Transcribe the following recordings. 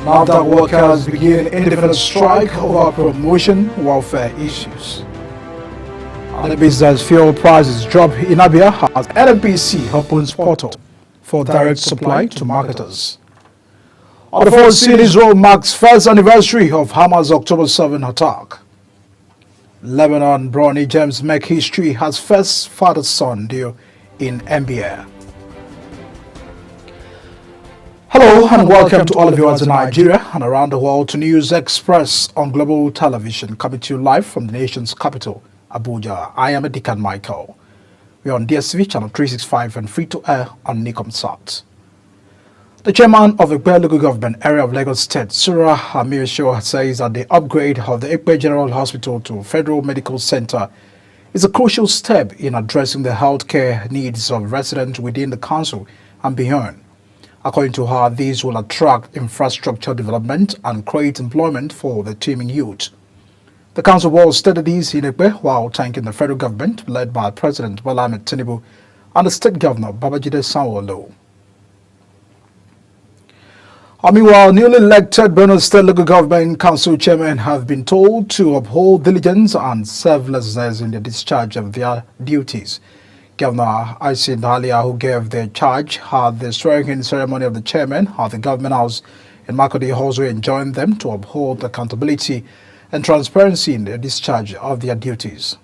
NAFDAC workers begin indefinite strike over promotion welfare issues. And the business fuel prices drop in Abia as NNPC opens portal for direct supply to marketers. On the fourth scene, Israel marks first anniversary of Hamas' October 7 attack. Lebanon Bronny James make history as first father-son deal in NBA. Hello and welcome to all of you in Nigeria and around the world to News Express on Global Television, coming to you live from the nation's capital, Abuja. I am Edikan Michael. We are on DSTV channel 365 and free to air on Nicomsat. The chairman of the Ekpe local government area of Lagos State, Surah Amir Show, says that the upgrade of the Ekpe General Hospital to Federal Medical Center is a crucial step in addressing the healthcare needs of residents within the council and beyond. According to her, these will attract infrastructure development and create employment for the teeming youth. The council will stated this in Ekpe while thanking the federal government led by President Bola Ahmed Tinubu and the state governor Babajide Sanwo-Olu. Meanwhile, newly elected Borno State Local Government Council chairmen have been told to uphold diligence and selflessness in the discharge of their duties. Governor Aisin Dalia, who gave the charge, had the swearing-in ceremony of the chairman of the government house in Makurdi, also enjoined them to uphold accountability and transparency in the discharge of their duties.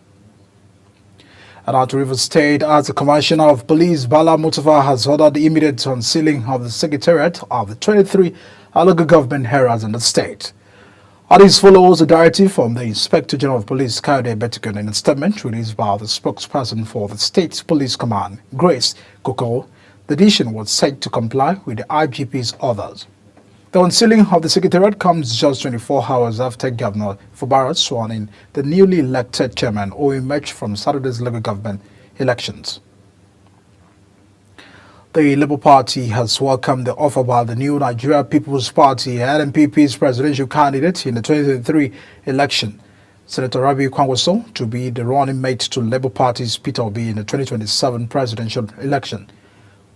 And out to Rivers State, as the Commissioner of Police Bala Mutafa has ordered the immediate unsealing of the Secretariat of the 23 local government areas in the state. This follows a directive from the Inspector General of Police, Kayode Betikun, in a statement released by the spokesperson for the State Police Command, Grace Koko. The decision was set to comply with the IGP's orders. The unsealing of the Secretariat comes just 24 hours after Governor Fubara sworn in the newly elected chairman who emerged from Saturday's local government elections. The Labour Party has welcomed the offer by the new Nigeria People's Party NNPP's presidential candidate in the 2023 election, Senator Rabiu Kwankwaso, to be the running mate to Labour Party's Peter Obi in the 2027 presidential election.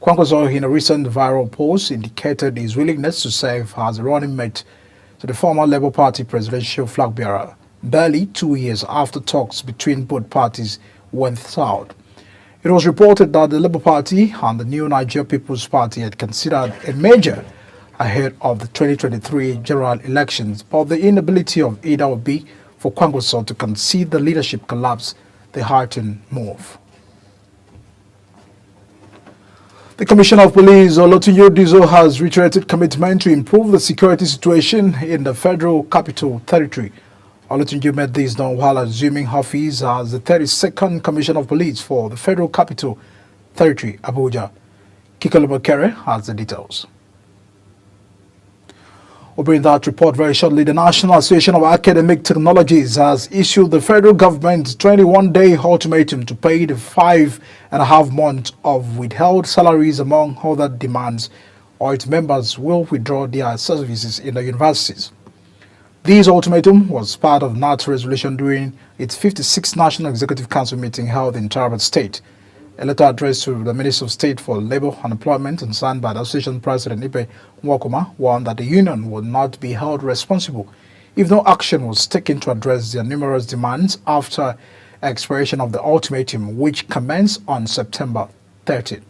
Kwankwaso, in a recent viral post, indicated his willingness to serve as a running mate to the former Labour Party presidential flag bearer, barely 2 years after talks between both parties went south. It was reported that the Labour Party and the new Nigeria People's Party had considered a merger ahead of the 2023 general elections, but the inability of either Obi for Kwankwaso to concede the leadership collapsed the heartened move. The Commissioner of Police, Olotunji Dizo, has reiterated commitment to improve the security situation in the Federal Capital Territory. Olotunji made this known while assuming office as the 32nd Commissioner of Police for the Federal Capital Territory, Abuja. Kikolo Kere has the details. We'll bring that report very shortly. The National Association of Academic Technologies has issued the federal government 21-day ultimatum to pay the 5.5 months of withheld salaries among other demands, or its members will withdraw their services in the universities. This ultimatum was part of NAT's resolution during its 56th National Executive Council meeting held in Taraba State. A letter addressed to the Minister of State for Labour and Employment and signed by the Association President Ipe Nwakoma warned that the union would not be held responsible if no action was taken to address their numerous demands after expiration of the ultimatum, which commenced on September 30.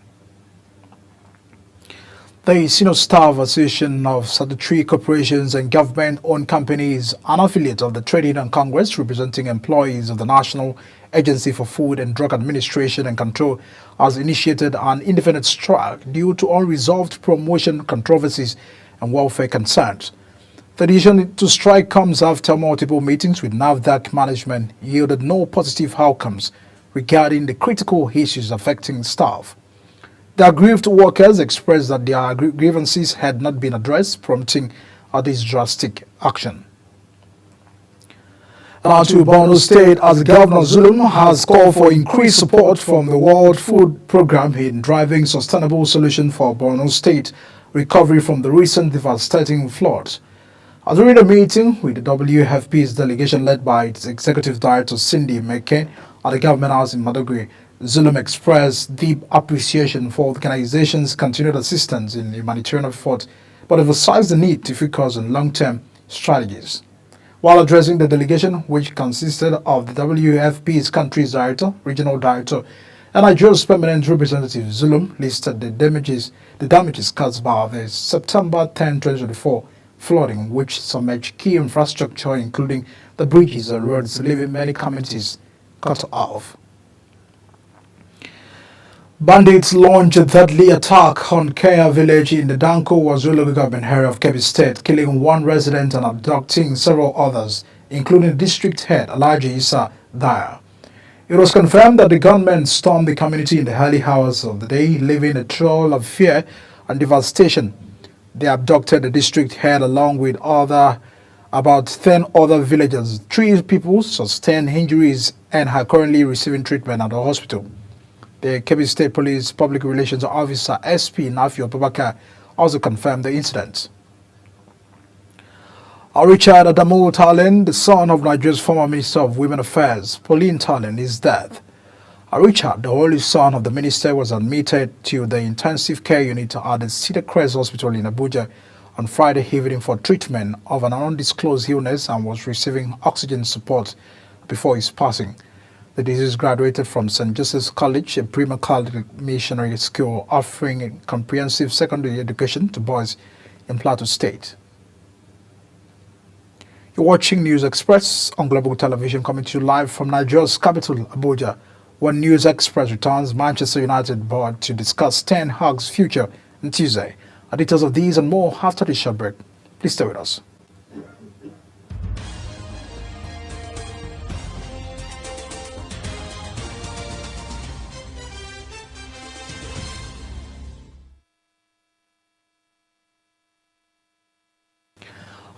The Senior Staff Association of Statutory Corporations and Government-Owned Companies, an affiliate of the Trade Union Congress representing employees of the National Agency for Food and Drug Administration and Control, has initiated an indefinite strike due to unresolved promotion controversies and welfare concerns. The decision to strike comes after multiple meetings with NAFDAC management yielded no positive outcomes regarding the critical issues affecting staff. The aggrieved workers expressed that their grievances had not been addressed, prompting this drastic action. Now to Borno State, as Governor Zulum has called for increased support from the World Food Programme in driving sustainable solution for Borno State recovery from the recent devastating floods. During a meeting with the WFP's delegation led by its Executive Director Cindy McCain at the Government House in Maduguri, Zulum expressed deep appreciation for the organization's continued assistance in humanitarian effort but emphasized the need to focus on long-term strategies. While addressing the delegation, which consisted of the WFP's country's director, regional director, and Nigeria's permanent representative, Zulum, listed the damages caused by the September 10, 2024 flooding, which submerged key infrastructure, including the bridges and roads, leaving many communities cut off. Bandits launched a deadly attack on Kaya village in the Danko Wazulu government area of Kebbi State, killing one resident and abducting several others, including district head Alhaji Isa Daya. It was confirmed that the gunmen stormed the community in the early hours of the day, leaving a trail of fear and devastation. They abducted the district head along with about 10 other villagers. 3 people sustained injuries and are currently receiving treatment at the hospital. The Kebbi State Police Public Relations Officer SP Nafio Babaka also confirmed the incident. Richard Adamu Talen, the son of Nigeria's former Minister of Women Affairs, Pauline Talen, is dead. Richard, the only son of the minister, was admitted to the intensive care unit at the Cedar Crest Hospital in Abuja on Friday evening for treatment of an undisclosed illness and was receiving oxygen support before his passing. The deceased graduated from St. Joseph's College, a premier Catholic missionary school offering comprehensive secondary education to boys in Plateau State. You're watching News Express on Global Television, coming to you live from Nigeria's capital, Abuja. When News Express returns, Manchester United board to discuss Ten Hag's future on Tuesday. Details of these and more after this short break. Please stay with us.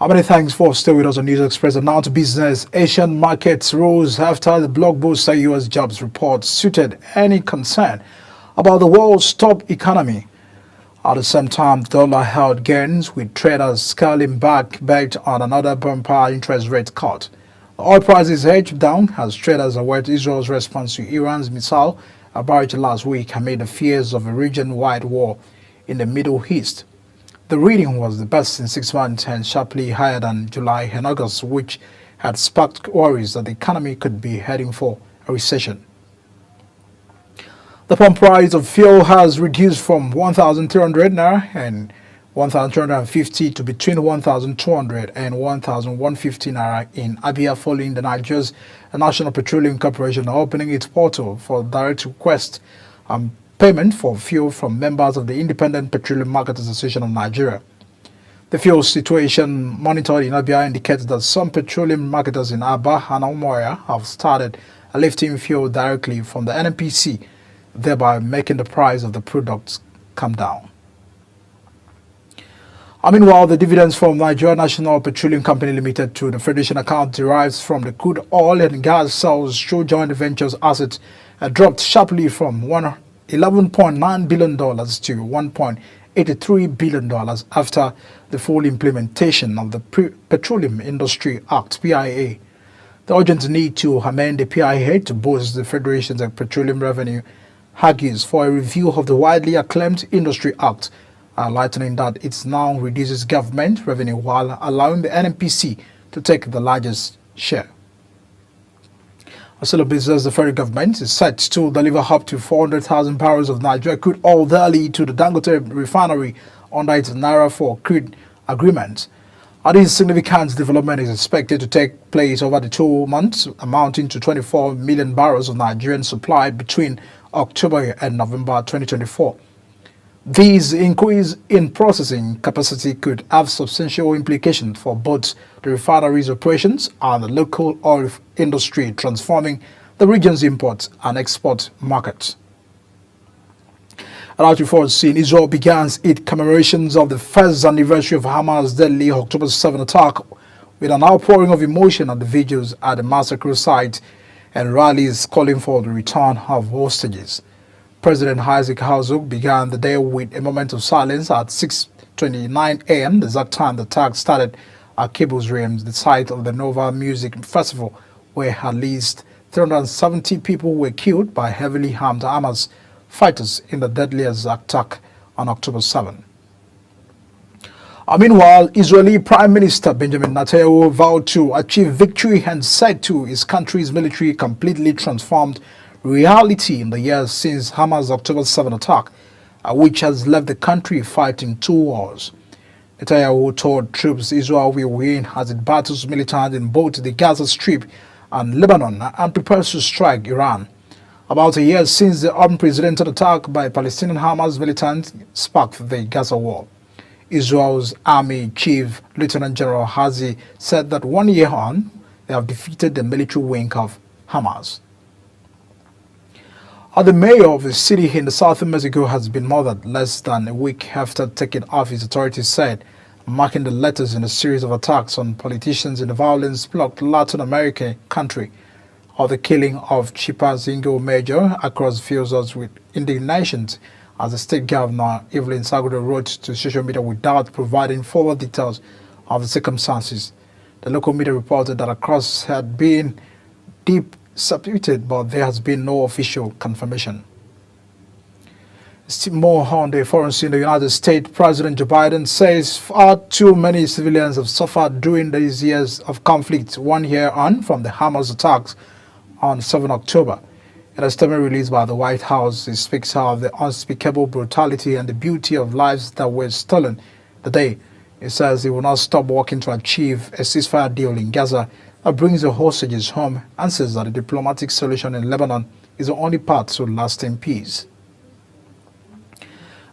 Many thanks for staying with us on News Express. And now to business. Asian markets rose after the blockbuster U.S. jobs report suited any concern about the world's top economy. At the same time, the dollar held gains, with traders scaling back bet on another bumper interest rate cut. Oil prices edged down as traders await Israel's response to Iran's missile barrage last week amid the fears of a region-wide war in the Middle East. The reading was the best in 6 months and sharply higher than July and August, which had sparked worries that the economy could be heading for a recession. The pump price of fuel has reduced from 1,300 naira and 1,350 to between 1,200 and 1,150 naira in Abia, following the Nigeria's National Petroleum Corporation opening its portal for direct request payment for fuel from members of the Independent Petroleum Marketers Association of Nigeria. The fuel situation monitored in Abia indicates that some petroleum marketers in Aba and Umuahia have started lifting fuel directly from the NNPC, thereby making the price of the products come down. Meanwhile, the dividends from Nigeria National Petroleum Company Limited to the Federation account derives from the crude oil and gas sales through joint ventures assets dropped sharply from $11.9 billion to $1.83 billion after the full implementation of the Petroleum Industry Act, PIA. The urgent need to amend the PIA to boost the Federation's petroleum revenue argues for a review of the widely acclaimed Industry Act, highlighting that it now reduces government revenue while allowing the NNPC to take the largest share. Still, business, the federal government is set to deliver up to 400,000 barrels of Nigeria crude oil daily to the Dangote refinery under its Naira for crude agreement. This significant development is expected to take place over the 2 months, amounting to 24 million barrels of Nigerian supply between October and November 2024. This increase in processing capacity could have substantial implications for both the refinery's operations and the local oil industry, transforming the region's import and export markets. And as before seen, Israel began its commemorations of the first anniversary of Hamas' deadly October 7 attack with an outpouring of emotion at the vigils at the massacre site and rallies calling for the return of hostages. President Isaac Herzog began the day with a moment of silence at 6:29 a.m., the exact time the attack started at Kibbutz Reim, the site of the Nova Music Festival, where at least 370 people were killed by heavily armed Hamas fighters in the deadliest attack on October 7. Meanwhile, Israeli Prime Minister Benjamin Netanyahu vowed to achieve victory and said to his country's military completely transformed reality in the years since Hamas' October 7 attack, which has left the country fighting two wars. Netanyahu told troops Israel will win as it battles militants in both the Gaza Strip and Lebanon and prepares to strike Iran. About a year since the unprecedented attack by Palestinian Hamas militants sparked the Gaza war. Israel's Army Chief Lieutenant General Hazi said that 1 year on, they have defeated the military wing of Hamas. The mayor of a city in the southern Mexico has been murdered less than a week after taking office, authorities said, marking the latest in a series of attacks on politicians in the violence-blocked Latin American country. The killing of Chilpancingo mayor across fills us with indignation as the state governor Evelyn Salgado wrote to social media without providing further details of the circumstances. The local media reported that across had been deep disputed, but there has been no official confirmation. Still more on the foreign scene, the United States President Joe Biden says far too many civilians have suffered during these years of conflict, 1 year on from the Hamas attacks on 7 October. In a statement released by the White House, it speaks of the unspeakable brutality and the beauty of lives that were stolen the day. It says it will not stop working to achieve a ceasefire deal in Gaza that brings the hostages home and says that a diplomatic solution in Lebanon is the only path to lasting peace.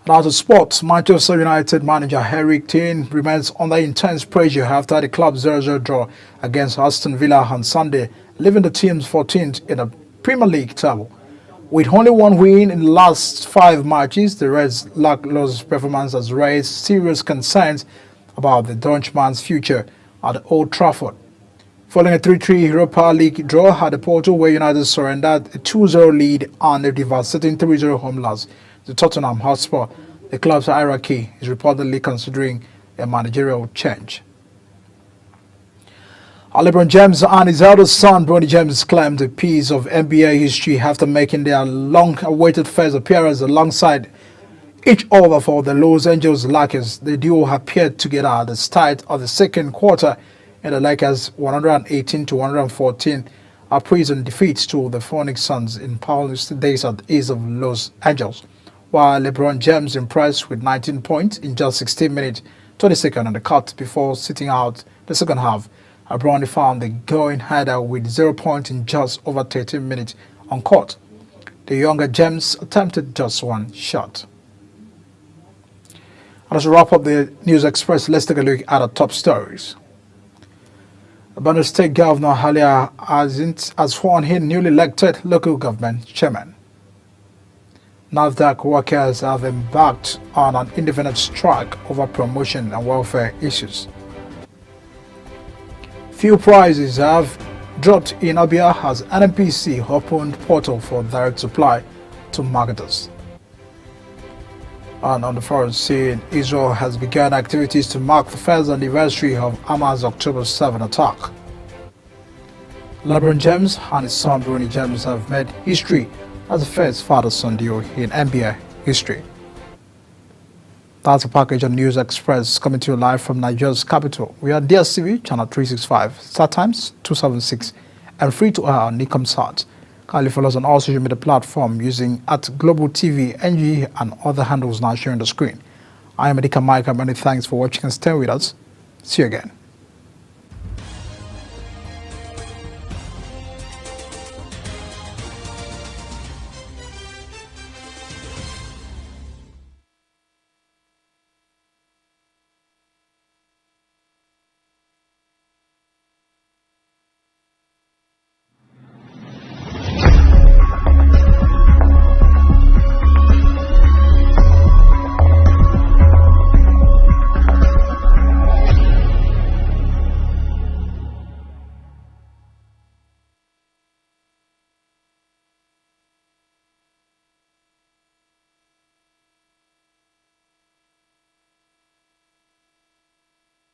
Now to sports, Manchester United manager Erik ten Hag remains under intense pressure after the club's 0-0 draw against Aston Villa on Sunday, leaving the team 14th in the Premier League table. With only one win in the last 5 matches, the Reds' lackluster performance has raised serious concerns about the Dutchman's future at Old Trafford. Following a 3-3 Europa League draw at the Porto, where United surrendered a 2-0 lead and a devastating 3-0 home loss to Tottenham Hotspur, the club's hierarchy is reportedly considering a managerial change. LeBron James and his eldest son, Bronny James, claimed a piece of NBA history after making their long-awaited first appearance alongside each other for the Los Angeles Lakers. The duo appeared together at the start of the second quarter in the Lakers' 118-114 prison defeat to the Phoenix Suns in Paul's days at the east of Los Angeles, while LeBron James impressed with 19 points in just 16 minutes, 22nd on the court before sitting out the second half. Bronny found the going header with 0 points in just over 13 minutes on court. The younger James attempted just one shot. And as we wrap up the News Express, let's take a look at the top stories. Benue State Governor Halia has sworn in newly elected local government chairman. NAFDAC workers have embarked on an indefinite strike over promotion and welfare issues. Fuel prices have dropped in Abia as NNPC opened portal for direct supply to marketers. And on the foreign scene, Israel has begun activities to mark the first anniversary of Hamas' October 7 attack. LeBron James and his son Bronny James have made history as the first father-son duo in NBA history. That's a package on News Express coming to you live from Nigeria's capital. We are DSTV, channel 365, start times 276, and free to air on Nicomsat. Kindly follow us on all social media platforms using @Global TV, NG, and other handles now sharing the screen. I am Adika Micah. Many thanks for watching and staying with us. See you again.